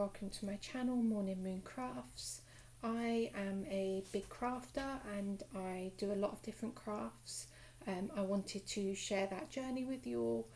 welcome to my channel, Morning Moon Crafts. I am a big crafter and I do a lot of different crafts. I wanted to share that journey with you all.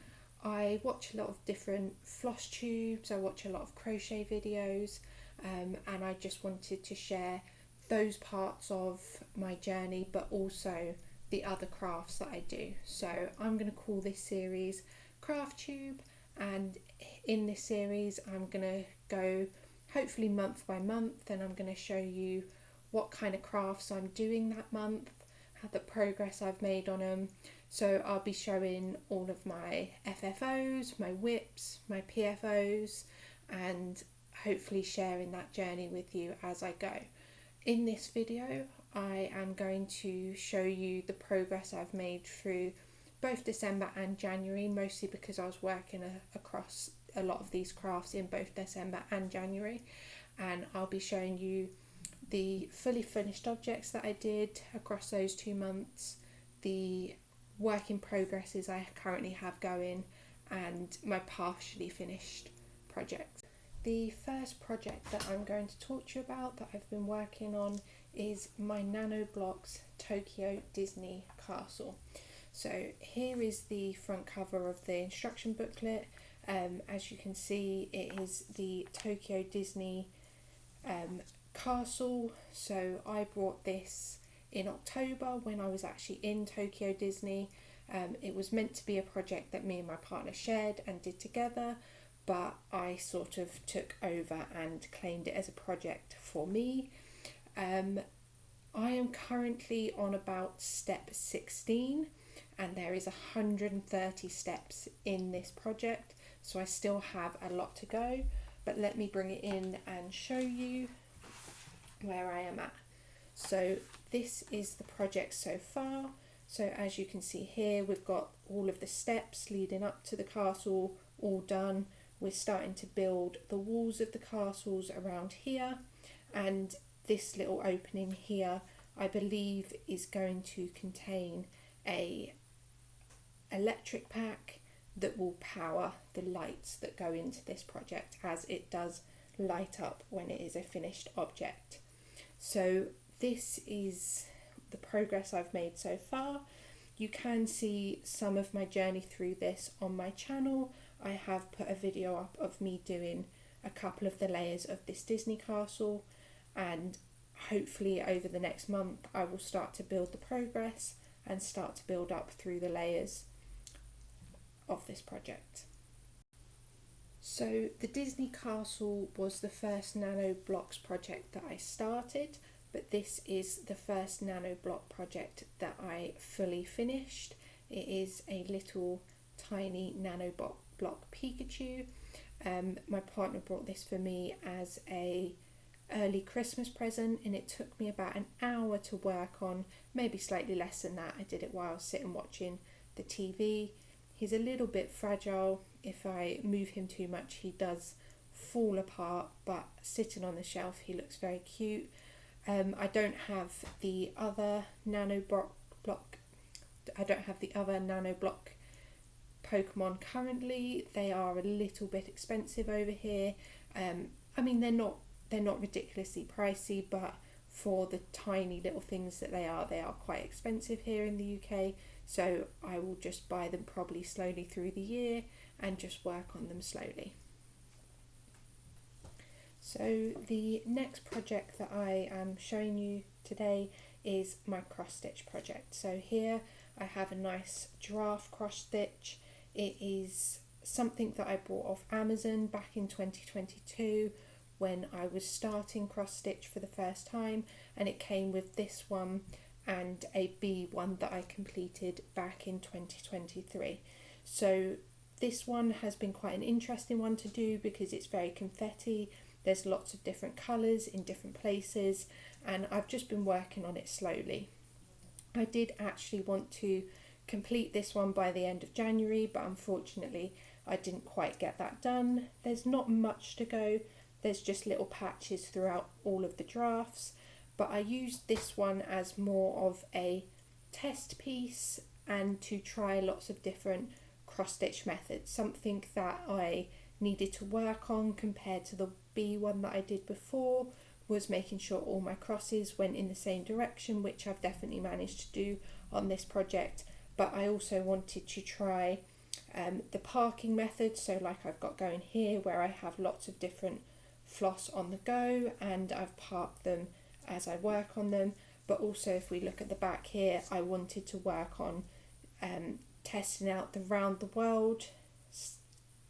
I watch a lot of different floss tubes, I watch a lot of crochet videos, and I just wanted to share those parts of my journey, but also the other crafts that I do. So I'm going to call this series Craft Tube, and in this series I'm going to go hopefully month by month, and I'm going to show you what kind of crafts I'm doing that month, how the progress I've made on them. So I'll be showing all of my FFOs, my whips, my PFOs, and hopefully sharing that journey with you as I go. In this video I am going to show you the progress I've made through both December and January, mostly because I was working across a lot of these crafts in both December and January, and I'll be showing you the fully finished objects that I did across those 2 months, the work in progresses I currently have going, and my partially finished projects. The first project that I'm going to talk to you about that I've been working on is my Nanoblocks Tokyo Disney Castle. So here is the front cover of the instruction booklet. As you can see, it is the Tokyo Disney castle. So I bought this in October when I was actually in Tokyo Disney. It was meant to be a project that me and my partner shared and did together, but I sort of took over and claimed it as a project for me. I am currently on about step 16, and there is 130 steps in this project, so I still have a lot to go, but let me bring it in and show you where I am at. So this is the project so far. So as you can see here, we've got all of the steps leading up to the castle all done. We're starting to build the walls of the castles around here, and this little opening here I believe is going to contain a electric pack that will power the lights that go into this project, as it does light up when it is a finished object. So this is the progress I've made so far. You can see some of my journey through this on my channel. I have put a video up of me doing a couple of the layers of this Disney castle, and hopefully over the next month I will start to build the progress and start to build up through the layers of this project. So the Disney castle was the first Nanoblocks project that I started, but this is the first Nanoblock project that I fully finished. It is a little tiny Nanoblock Pikachu. My partner brought this for me as a early Christmas present, and it took me about an hour to work on, maybe slightly less than that. I did it while I was sitting watching the TV. He's a little bit fragile. If I move him too much he does fall apart, but sitting on the shelf he looks very cute. I don't have the other Nanoblock Pokemon currently. They are a little bit expensive over here. I mean, they're not ridiculously pricey, but for the tiny little things that they are quite expensive here in the UK. So I will just buy them probably slowly through the year and just work on them slowly. So the next project that I am showing you today is my cross stitch project. So here I have a nice giraffe cross stitch. It is something that I bought off Amazon back in 2022 when I was starting cross stitch for the first time, and it came with this one and a B one that I completed back in 2023. So this one has been quite an interesting one to do because it's very confetti. There's lots of different colours in different places, and I've just been working on it slowly. I did actually want to complete this one by the end of January, but unfortunately I didn't quite get that done. There's not much to go. There's just little patches throughout all of the drafts, but I used this one as more of a test piece and to try lots of different cross stitch methods, something that I needed to work on compared to the B one that I did before was making sure all my crosses went in the same direction, which I've definitely managed to do on this project. But I also wanted to try the parking method, so like I've got going here where I have lots of different floss on the go and I've parked them as I work on them. But also if we look at the back here, I wanted to work on testing out the round the world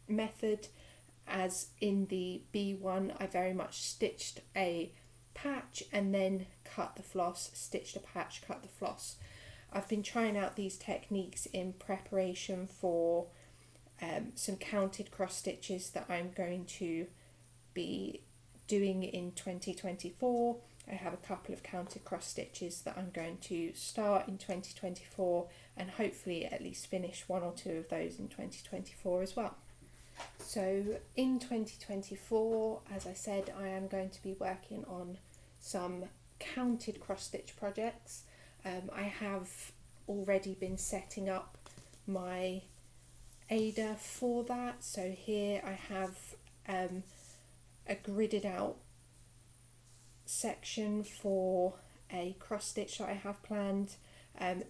method, as in the B1 I very much stitched a patch and then cut the floss, stitched a patch, cut the floss. I've been trying out these techniques in preparation for some counted cross stitches that I'm going to be doing in 2024. I have a couple of counted cross stitches that I'm going to start in 2024 and hopefully at least finish one or two of those in 2024 as well. So in 2024, as I said, I am going to be working on some counted cross stitch projects. I have already been setting up my Aida for that. So here I have a gridded out section for a cross stitch that I have planned.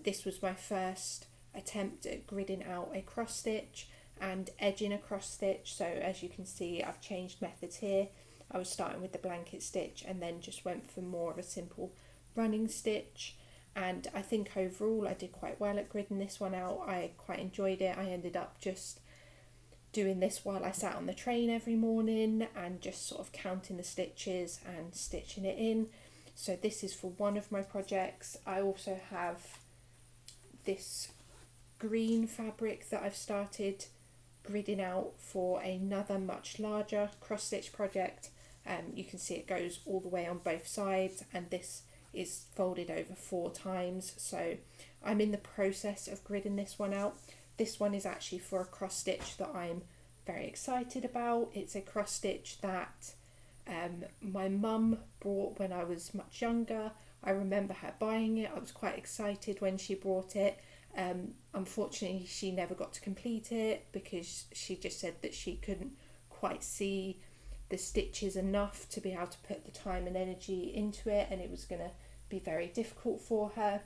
This was my first attempt at gridding out a cross stitch and edging a cross stitch. So as you can see, I've changed methods here. I was starting with the blanket stitch and then just went for more of a simple running stitch, and I think overall I did quite well at gridding this one out. I quite enjoyed it. I ended up just doing this while I sat on the train every morning and just sort of counting the stitches and stitching it in. So this is for one of my projects. I also have this green fabric that I've started gridding out for another much larger cross stitch project. You can see it goes all the way on both sides, and this is folded over 4 times. So I'm in the process of gridding this one out. This one is actually for a cross stitch that I'm very excited about. It's a cross stitch that my mum brought when I was much younger. I remember her buying it. I was quite excited when she brought it. Unfortunately, she never got to complete it because she just said that she couldn't quite see the stitches enough to be able to put the time and energy into it, and it was going to be very difficult for her.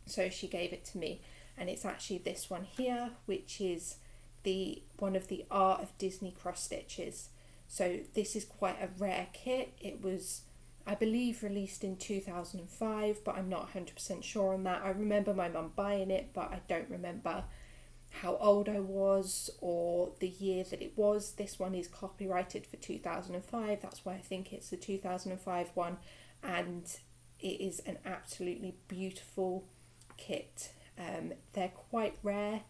So she gave it to me, and it's actually this one here, which is the one of the Art of Disney cross stitches. So this is quite a rare kit. It was, I believe, released in 2005, but I'm not 100% sure on that. I remember my mum buying it, but I don't remember how old I was or the year that it was. This one is copyrighted for 2005. That's why I think it's the 2005 one, and it is an absolutely beautiful kit. They're quite rare.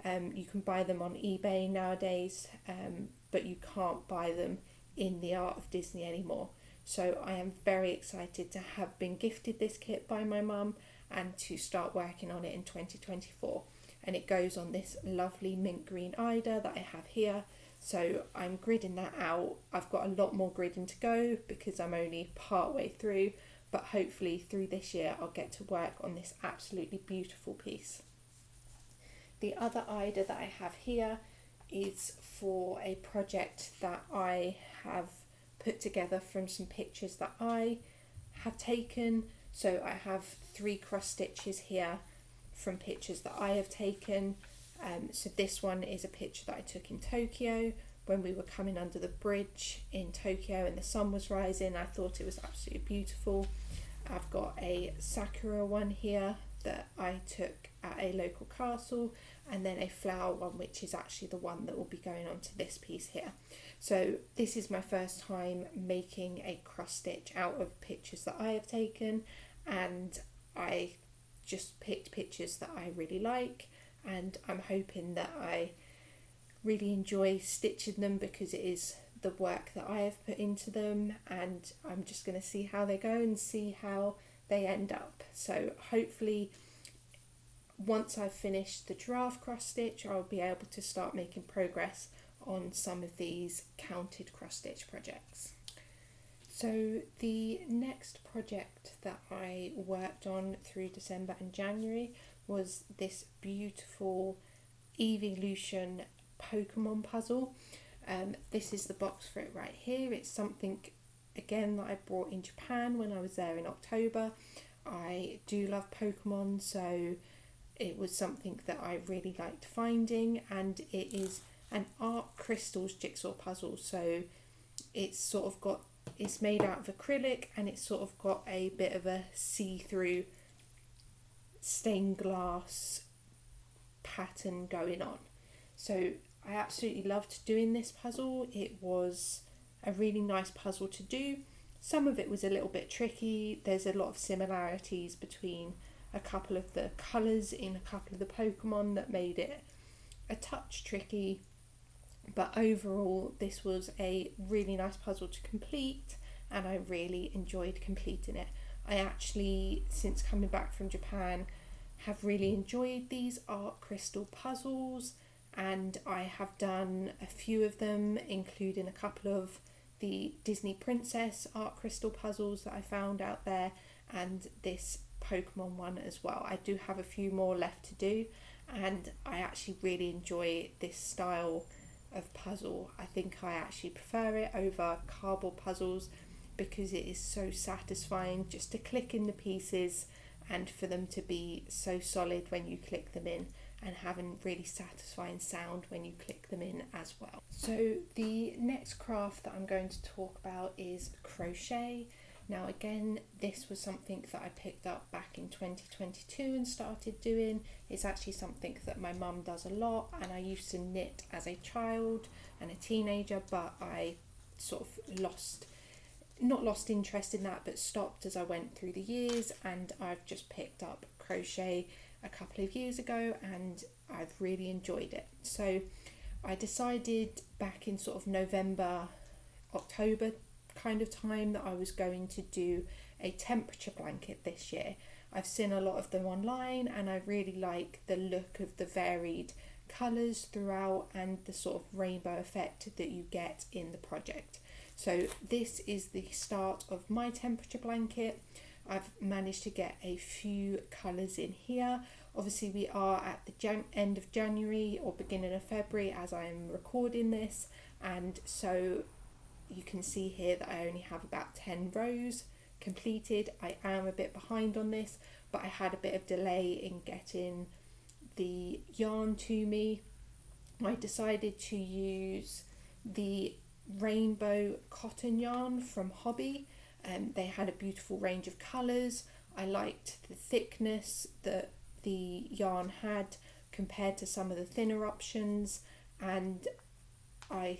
You can buy them on eBay nowadays, but you can't buy them in the Art of Disney anymore. So I am very excited to have been gifted this kit by my mum and to start working on it in 2024. And it goes on this lovely mint green Aida that I have here. So I'm gridding that out. I've got a lot more gridding to go because I'm only part way through, but hopefully through this year I'll get to work on this absolutely beautiful piece. The other Aida that I have here is for a project that I have put together from some pictures that I have taken. So I have 3 cross stitches here from pictures that I have taken. So this one is a picture that I took in Tokyo when we were coming under the bridge in Tokyo and the sun was rising. I thought it was absolutely beautiful. I've got a sakura one here that I took at a local castle, and then a flower one which is actually the one that will be going on to this piece here. So this is my first time making a cross stitch out of pictures that I have taken, and I just picked pictures that I really like, and I'm hoping that I really enjoy stitching them because it is the work that I have put into them, and I'm just going to see how they go and see how they end up. So hopefully once I've finished the draft cross stitch, I'll be able to start making progress on some of these counted cross stitch projects. So the next project that I worked on through December and January was this beautiful Evolution Pokemon puzzle. This is the box for it right here. It's something again that I brought in Japan when I was there in October. I do love Pokemon, so it was something that I really liked finding, and it is an Art Crystals jigsaw puzzle. So it's sort of got, it's made out of acrylic, and it's sort of got a bit of a see-through stained glass pattern going on. So I absolutely loved doing this puzzle. It was a really nice puzzle to do. Some of it was a little bit tricky. There's a lot of similarities between a couple of the colours in a couple of the Pokemon that made it a touch tricky, but overall this was a really nice puzzle to complete, and I really enjoyed completing it. I actually, since coming back from Japan, have really enjoyed these art crystal puzzles, and I have done a few of them, including a couple of the Disney Princess art crystal puzzles that I found out there, and this Pokemon one as well. I do have a few more left to do, and I actually really enjoy this style of puzzle. I think I actually prefer it over cardboard puzzles because it is so satisfying just to click in the pieces and for them to be so solid when you click them in, and having really satisfying sound when you click them in as well. So the next craft that I'm going to talk about is crochet. Now again, this was something that I picked up back in 2022 and started doing. It's actually something that my mum does a lot, and I used to knit as a child and a teenager, but I sort of not lost interest in that, but stopped as I went through the years, and I've just picked up crochet a couple of years ago and I've really enjoyed it. So I decided back in sort of November, October kind of time that I was going to do a temperature blanket this year. I've seen a lot of them online, and I really like the look of the varied colours throughout and the sort of rainbow effect that you get in the project. So this is the start of my temperature blanket. I've managed to get a few colours in here. Obviously we are at the end of January or beginning of February as I am recording this, and so you can see here that I only have about 10 rows completed. I am a bit behind on this, but I had a bit of delay in getting the yarn to me. I decided to use the rainbow cotton yarn from Hobbii. They had a beautiful range of colours. I liked the thickness that the yarn had compared to some of the thinner options, and I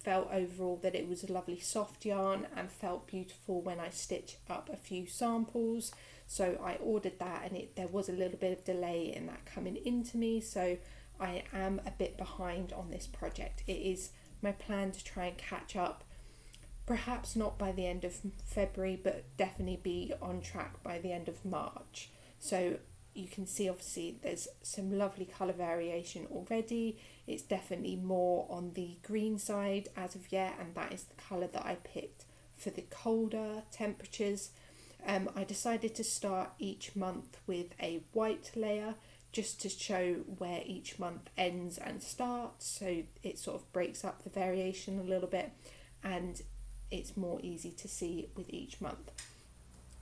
felt overall that it was a lovely soft yarn and felt beautiful when I stitched up a few samples. So I ordered that, and there was a little bit of delay in that coming into me, so I am a bit behind on this project. It is my plan to try and catch up, perhaps not by the end of February, but definitely be on track by the end of March. So you can see obviously there's some lovely colour variation already. It's definitely more on the green side as of yet, and that is the colour that I picked for the colder temperatures. I decided to start each month with a white layer just to show where each month ends and starts, so it sort of breaks up the variation a little bit and it's more easy to see with each month.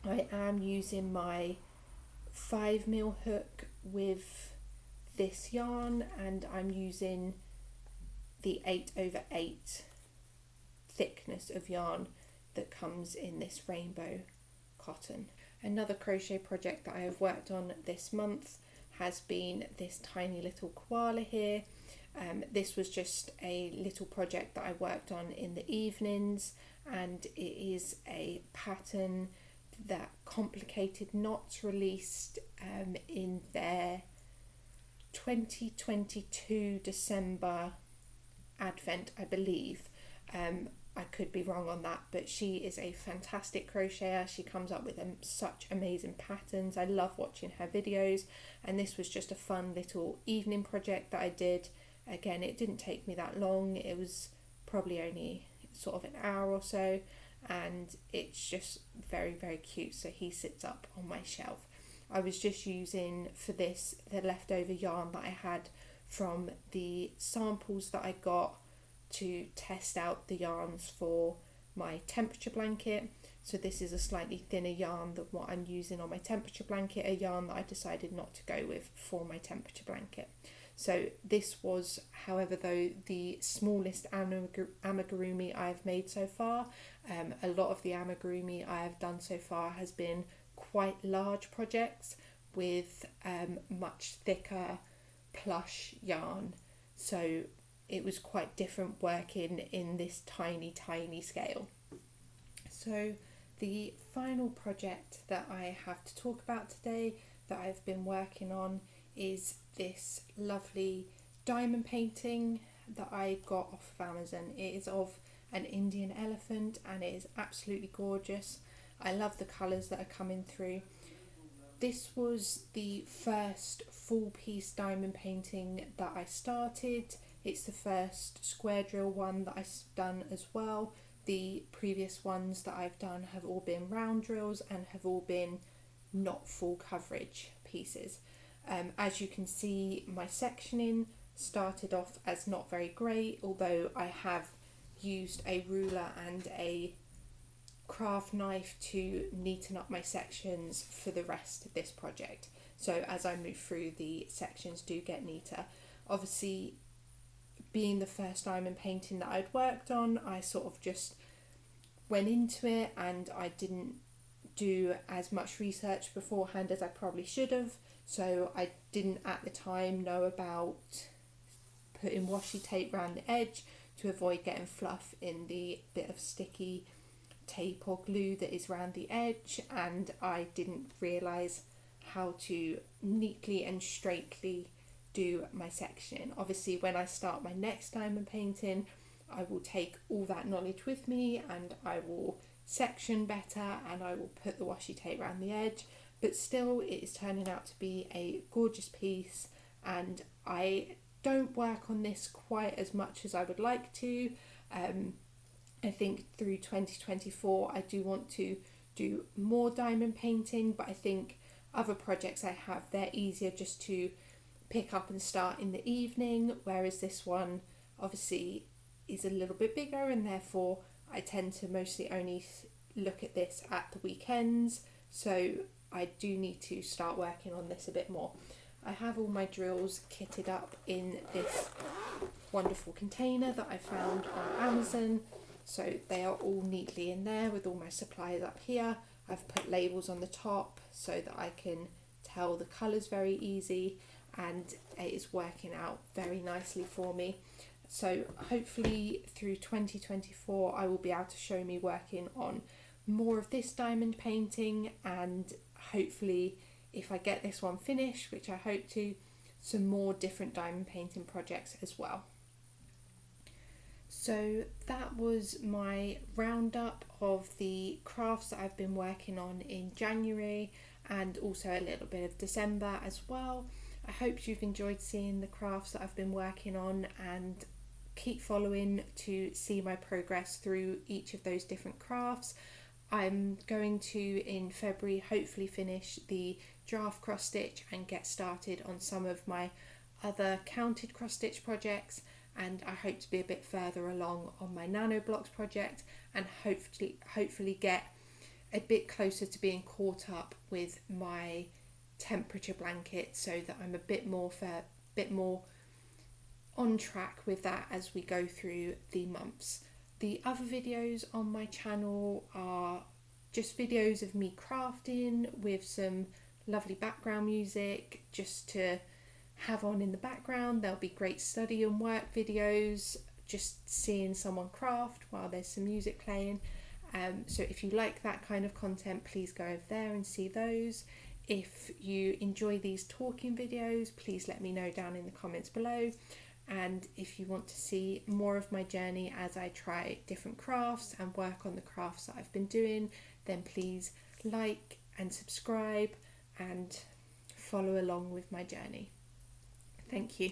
I am using my 5mm hook with this yarn, and I'm using the 8/8 thickness of yarn that comes in this rainbow cotton. Another crochet project that I have worked on this month has been this tiny little koala here. This was just a little project that I worked on in the evenings, and it is a pattern that Complicated Knots released in their 2022 December advent, I believe. I could be wrong on that, but she is a fantastic crocheter. She comes up with such amazing patterns. I love watching her videos, and this was just a fun little evening project that I did. Again, it didn't take me that long. It was probably only sort of an hour or so, and it's just very, very cute. So he sits up on my shelf. I was just using for this the leftover yarn that I had from the samples that I got to test out the yarns for my temperature blanket. So this is a slightly thinner yarn than what I'm using on my temperature blanket, a yarn that I decided not to go with for my temperature blanket. So this was, however, though, the smallest amigurumi I've made so far. A lot of the amigurumi I have done so far has been quite large projects with much thicker plush yarn. So it was quite different working in this tiny scale. So the final project that I have to talk about today that I've been working on is this lovely diamond painting that I got off of Amazon. It is of an Indian elephant and it is absolutely gorgeous. I love the colours that are coming through. This was the first full piece diamond painting that I started. It's the first square drill one that I've done as well. The previous ones that I've done have all been round drills and have all been not full coverage pieces. As you can see, my sectioning started off as not very great, although I have used a ruler and a craft knife to neaten up my sections for the rest of this project. So as I move through, the sections do get neater. Obviously, being the first diamond painting that I'd worked on, I sort of just went into it and I didn't do as much research beforehand as I probably should have. So I didn't at the time know about putting washi tape around the edge to avoid getting fluff in the bit of sticky tape or glue that is around the edge, and I didn't realise how to neatly and straightly do my sectioning. Obviously, when I start my next diamond painting, I will take all that knowledge with me and I will section better and I will put the washi tape around the edge, but still it is turning out to be a gorgeous piece, and I don't work on this quite as much as I would like to. I think through 2024 I do want to do more diamond painting, but I think other projects I have, they're easier just to pick up and start in the evening, whereas this one obviously is a little bit bigger and therefore I tend to mostly only look at this at the weekends, so I do need to start working on this a bit more. I have all my drills kitted up in this wonderful container that I found on Amazon, so they are all neatly in there with all my supplies up here. I've put labels on the top so that I can tell the colours very easy, and it is working out very nicely for me. So hopefully through 2024 I will be able to show me working on more of this diamond painting, and hopefully if I get this one finished, which I hope to, some more different diamond painting projects as well. So that was my roundup of the crafts that I've been working on in January and also a little bit of December as well. I hope you've enjoyed seeing the crafts that I've been working on, and keep following to see my progress through each of those different crafts. I'm going to, in February, hopefully finish the draft cross stitch and get started on some of my other counted cross stitch projects, and I hope to be a bit further along on my nano blocks project and hopefully get a bit closer to being caught up with my temperature blanket, so that I'm a bit more on track with that as we go through the months. The other videos on my channel are just videos of me crafting with some lovely background music just to have on in the background. There'll be great study and work videos, just seeing someone craft while there's some music playing. So if you like that kind of content, please go over there and see those. If you enjoy these talking videos, please let me know down in the comments below. And if you want to see more of my journey as I try different crafts and work on the crafts that I've been doing, then please like and subscribe and follow along with my journey. Thank you.